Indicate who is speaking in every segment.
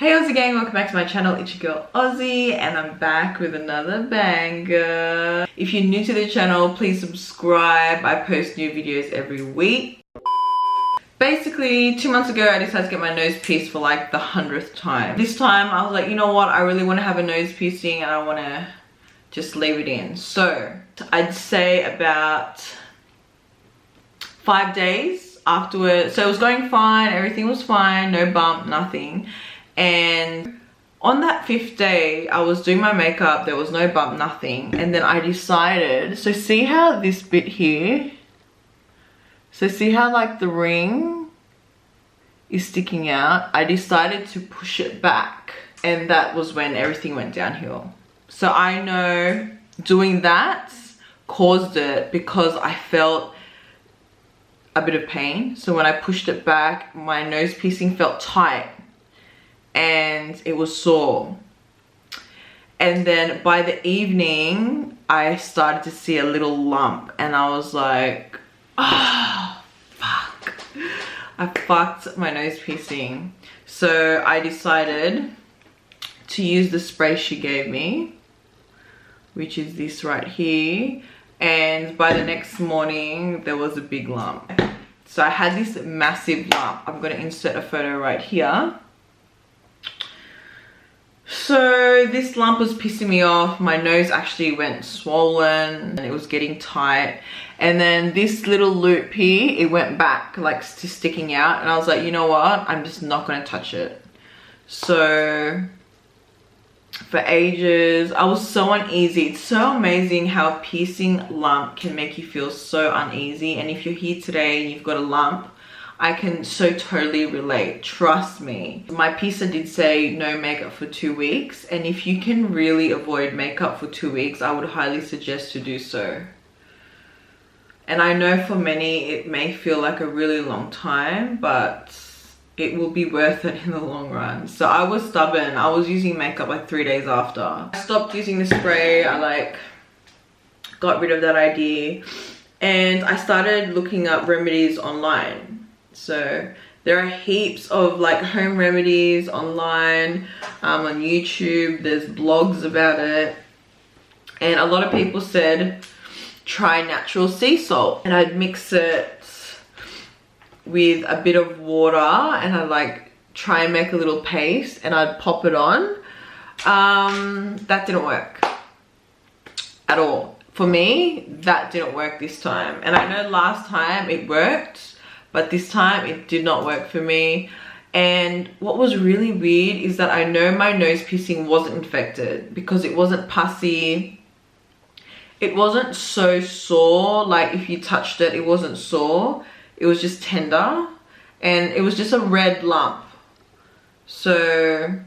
Speaker 1: Hey Aussie gang, welcome back to my channel. It's your girl Aussie and I'm back with another banger. If you're new to the channel, please subscribe. I post new videos every week. Basically, 2 months ago I decided to get my nose pierced for like the 100th time. This time I was like, you know what, I really want to have a nose piercing and I want to just leave it in. So I'd say about 5 days afterwards. So it was going fine, everything was fine, no bump, nothing. And on that 5th day, I was doing my makeup, there was no bump, nothing. And then I decided, so see how this bit here, so see how like the ring is sticking out? I decided to push it back and that was when everything went downhill. So I know doing that caused it because I felt a bit of pain. So when I pushed it back, my nose piercing felt tight and it was sore. And then by the evening I started to see a little lump and I was like, oh fuck, I fucked my nose piercing. So I decided to use the spray she gave me, which is this right here, and by the next morning there was a big lump. So I had this massive lump. I'm going to insert a photo right here. So this lump was pissing me off. My nose actually went swollen and it was getting tight. And then this little loop here, it went back like sticking out. And I was like, you know what? I'm just not going to touch it. So for ages, I was so uneasy. It's so amazing how a piercing lump can make you feel so uneasy. And if you're here today and you've got a lump, I can so totally relate, trust me. My piercer did say no makeup for 2 weeks, and if you can really avoid makeup for 2 weeks, I would highly suggest to do so. And I know for many it may feel like a really long time, but it will be worth it in the long run. So I was stubborn. I was using makeup like 3 days after. I stopped using the spray. I like got rid of that idea and I started looking up remedies online. So there are heaps of like home remedies online, on YouTube. There's blogs about it, and a lot of people said try natural sea salt, and I'd mix it with a bit of water and I'd like try and make a little paste and I'd pop it on. That didn't work at all for me. That didn't work this time, and I know last time it worked, but this time it did not work for me. And what was really weird is that I know my nose piercing wasn't infected because it wasn't pussy. It wasn't so sore, like if you touched it, it wasn't sore. It was just tender and it was just a red lump. So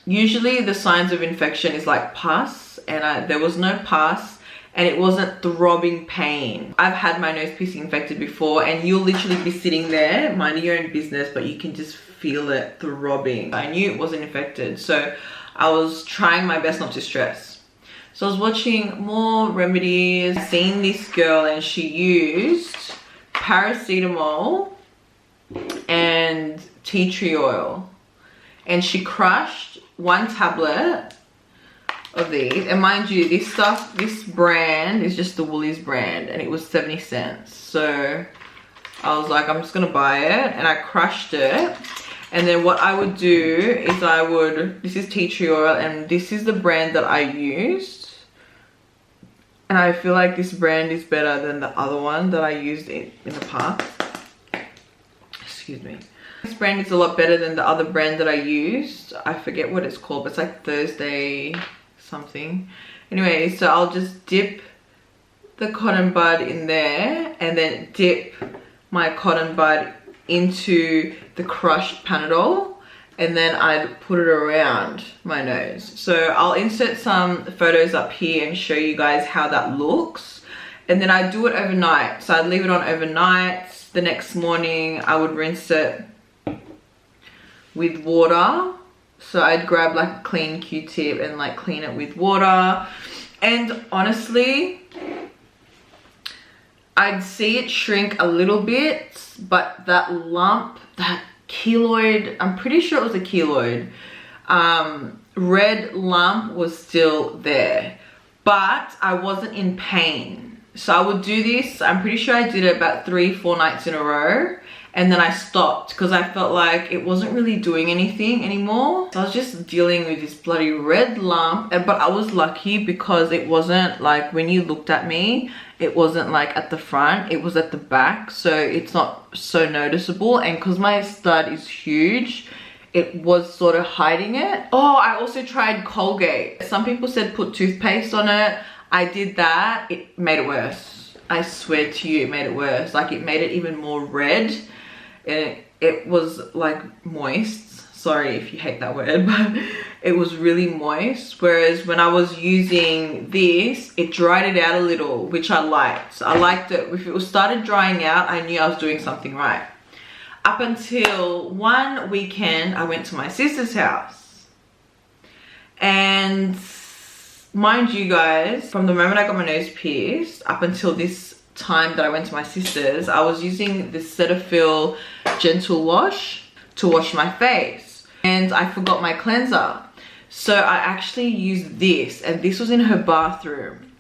Speaker 1: usually the signs of infection is like pus, and there was no pus. And it wasn't throbbing pain. I've had my nose piercing infected before and you'll literally be sitting there minding your own business, but you can just feel it throbbing. I knew it wasn't infected, so I was trying my best not to stress. So I was watching more remedies, seeing this girl, and she used paracetamol and tea tree oil, and she crushed 1 tablet of these. And mind you, this stuff, this brand is just the Woolies brand, and it was 70 cents. So I was like, I'm just gonna buy it, and I crushed it. And then what I would do is this is tea tree oil, and this is the brand that I used, and I feel like this brand is better than the other one that I used in the past. Excuse me. This brand is a lot better than the other brand that I used. I forget what it's called, but it's like Thursday something. Anyway, so I'll just dip the cotton bud in there and then dip my cotton bud into the crushed Panadol, and then I'd put it around my nose. So I'll insert some photos up here and show you guys how that looks. And then I do it overnight. So I'd leave it on overnight. The next morning I would rinse it with water. So I'd grab like a clean Q-tip and like clean it with water. And honestly, I'd see it shrink a little bit, but that lump, that keloid, I'm pretty sure it was a keloid, red lump was still there, but I wasn't in pain. So I would do this, I'm pretty sure I did it about 3-4 nights in a row, and then I stopped because I felt like it wasn't really doing anything anymore. So I was just dealing with this bloody red lump, but I was lucky because it wasn't like, when you looked at me, it wasn't like at the front, it was at the back, so it's not so noticeable. And because my stud is huge, it was sort of hiding it. Oh, I also tried Colgate. Some people said put toothpaste on it. I did that, it made it worse. I swear to you, it made it worse. Like, it made it even more red. And it was like moist. Sorry if you hate that word, but it was really moist. Whereas when I was using this, it dried it out a little, which I liked. I liked it. If it was started drying out, I knew I was doing something right. Up until one weekend, I went to my sister's house. And mind you guys, from the moment I got my nose pierced up until this time that I went to my sister's, I was using this Cetaphil Gentle Wash to wash my face, and I forgot my cleanser. So I actually used this, and this was in her bathroom.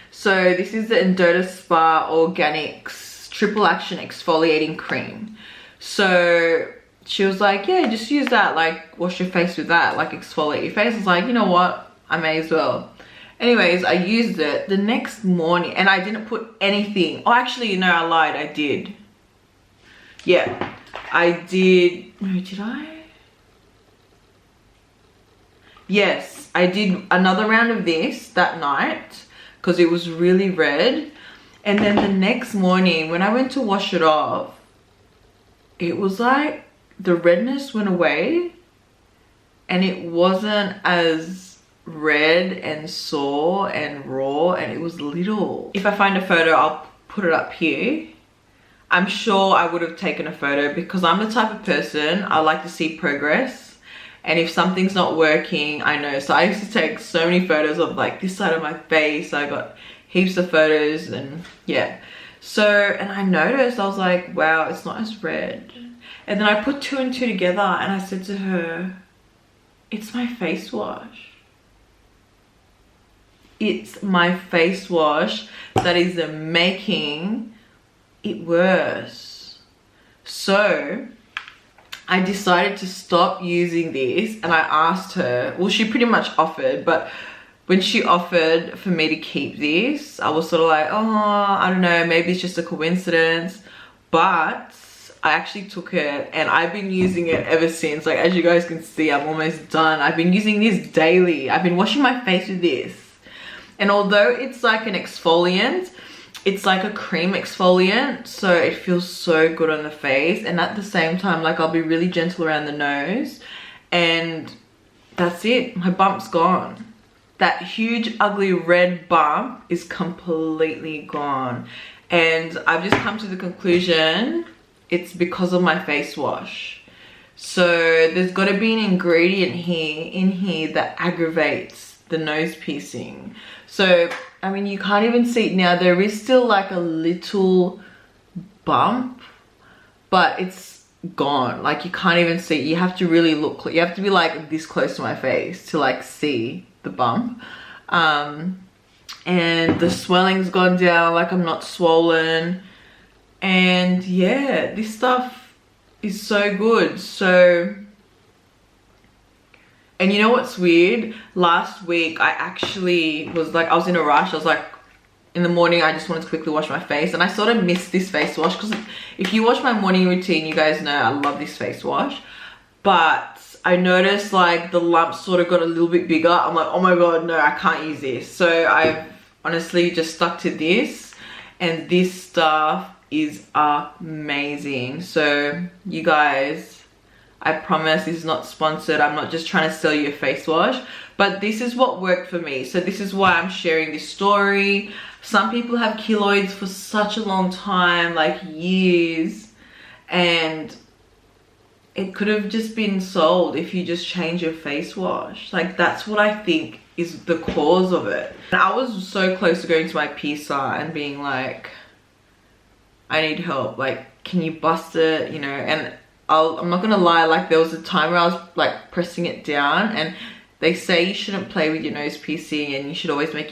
Speaker 1: So this is the Endota Spa Organics Triple Action Exfoliating Cream. So she was like, yeah, just use that, like wash your face with that, like exfoliate your face. I was like, you know what, I may as well. Anyways, I used it the next morning and I didn't put anything. Oh, actually, no, I lied. I did. Yeah, I did. No, did I? Yes, I did another round of this that night because it was really red. And then the next morning when I went to wash it off, it was like the redness went away and it wasn't as red and sore and raw, and it was little. If I find a photo, I'll put it up here. I'm sure I would have taken a photo because I'm the type of person, I like to see progress, and if something's not working, I know. So I used to take so many photos of like this side of my face. I got heaps of photos, and yeah. So, and I noticed, I was like, wow, it's not as red. And then I put 2 and 2 together and I said to her, it's my face wash. It's my face wash that is making it worse. So I decided to stop using this, and I asked her, well, she pretty much offered, but when she offered for me to keep this, I was sort of like, oh, I don't know, maybe it's just a coincidence. But I actually took it and I've been using it ever since. Like, as you guys can see, I'm almost done. I've been using this daily. I've been washing my face with this. And although it's like an exfoliant, it's like a cream exfoliant, so it feels so good on the face. And at the same time, like, I'll be really gentle around the nose, and that's it. My bump's gone. That huge ugly red bump is completely gone. And I've just come to the conclusion it's because of my face wash. So there's got to be an ingredient in here that aggravates the nose piercing. So I mean, you can't even see it now. There is still like a little bump, but it's gone. Like, you can't even see it. You have to really look. You have to be like this close to my face to like see the bump. And the swelling's gone down. Like, I'm not swollen. And yeah, this stuff is so good. So, and you know what's weird? Last week, I actually was like, I was in a rush. I was like, in the morning, I just wanted to quickly wash my face. And I sort of missed this face wash because if you watch my morning routine, you guys know I love this face wash. But I noticed like the lumps sort of got a little bit bigger. I'm like, oh my God, no, I can't use this. So I've honestly just stuck to this. And this stuff is amazing. So you guys, I promise this is not sponsored. I'm not just trying to sell you a face wash, but this is what worked for me. So this is why I'm sharing this story. Some people have keloids for such a long time, like years, and it could have just been solved if you just change your face wash. Like, that's what I think is the cause of it. And I was so close to going to my piercer and being like, I need help. Like, can you bust it, you know? And I'm not gonna lie, like there was a time where I was like pressing it down, and they say you shouldn't play with your nose piercing and you should always make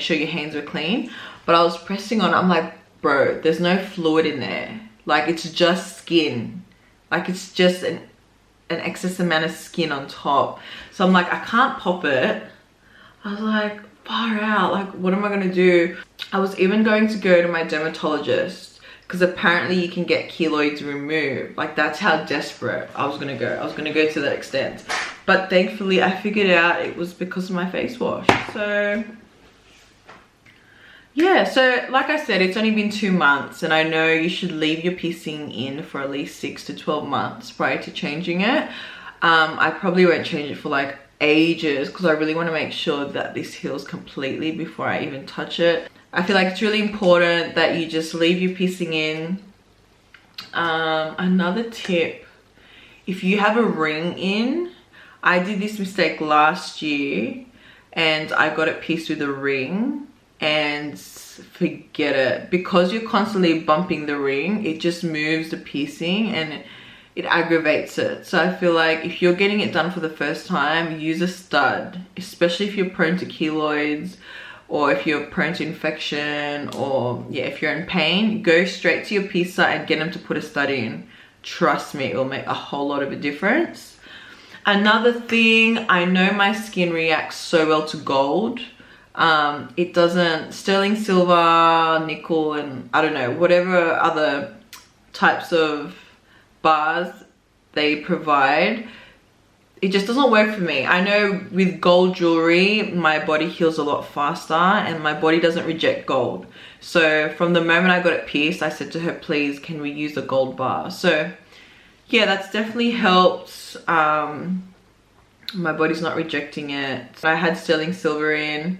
Speaker 1: sure your hands are clean. But I was pressing on it, I'm like, bro, there's no fluid in there. Like it's just skin. Like it's just an excess amount of skin on top. So I'm like, I can't pop it. I was like, far out, like what am I gonna do? I was even going to go to my dermatologist because apparently you can get keloids removed. Like that's how desperate I was gonna go. I was gonna go to that extent. But thankfully I figured out it was because of my face wash. So yeah, so like I said, it's only been 2 months, and I know you should leave your piercing in for at least 6 to 12 months prior to changing it. I probably won't change it for like ages because I really want to make sure that this heals completely before I even touch it. I feel like it's really important that you just leave your piercing in. Another tip, if you have a ring in, I did this mistake last year and I got it pierced with a ring, and forget it, because you're constantly bumping the ring, it just moves the piercing and it aggravates it. So I feel like if you're getting it done for the first time, use a stud, especially if you're prone to keloids or if you're prone to infection, or yeah, if you're in pain, go straight to your piercer and get them to put a stud in. Trust me, it will make a whole lot of a difference. Another thing, I know my skin reacts so well to gold. It doesn't. Sterling silver, nickel, and I don't know, whatever other types of bars they provide, it just doesn't work for me. I know with gold jewelry my body heals a lot faster and my body doesn't reject gold. So from the moment I got it pierced, I said to her, please, can we use a gold bar? So yeah, that's definitely helped. My body's not rejecting it. I had sterling silver in,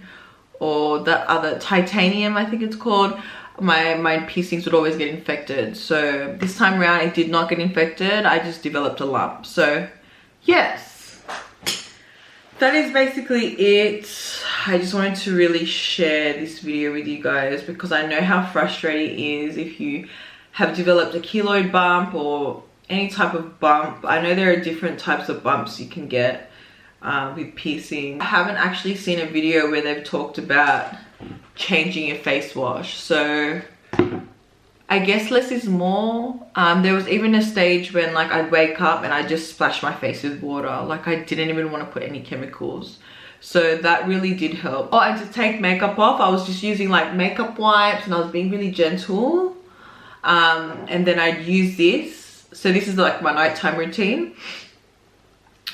Speaker 1: or that other titanium, I think it's called. My piercings would always get infected. So this time around it did not get infected. I just developed a lump. So yes, that is basically it. I just wanted to really share this video with you guys because I know how frustrating it is if you have developed a keloid bump or any type of bump. I know there are different types of bumps you can get with piercing. I haven't actually seen a video where they've talked about changing your face wash, so I guess less is more. There was even a stage when like I'd wake up and I'd just splash my face with water, like I didn't even want to put any chemicals. So that really did help. Oh, and to take makeup off, I was just using like makeup wipes and I was being really gentle. And then I'd use this. So this is like my nighttime routine.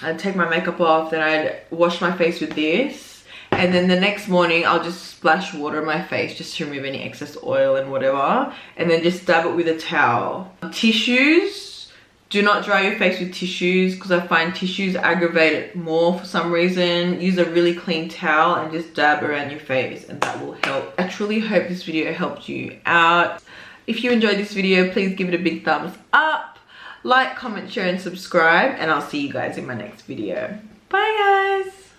Speaker 1: I'd take my makeup off, then I'd wash my face with this, and then the next morning I'll just splash water on my face just to remove any excess oil and whatever, and then just dab it with a towel. Tissues, do not dry your face with tissues because I find tissues aggravate it more for some reason. Use a really clean towel and just dab around your face and that will help. I truly hope this video helped you out. If you enjoyed this video, please give it a big thumbs up. Like, comment, share, and subscribe, and I'll see you guys in my next video. Bye, guys.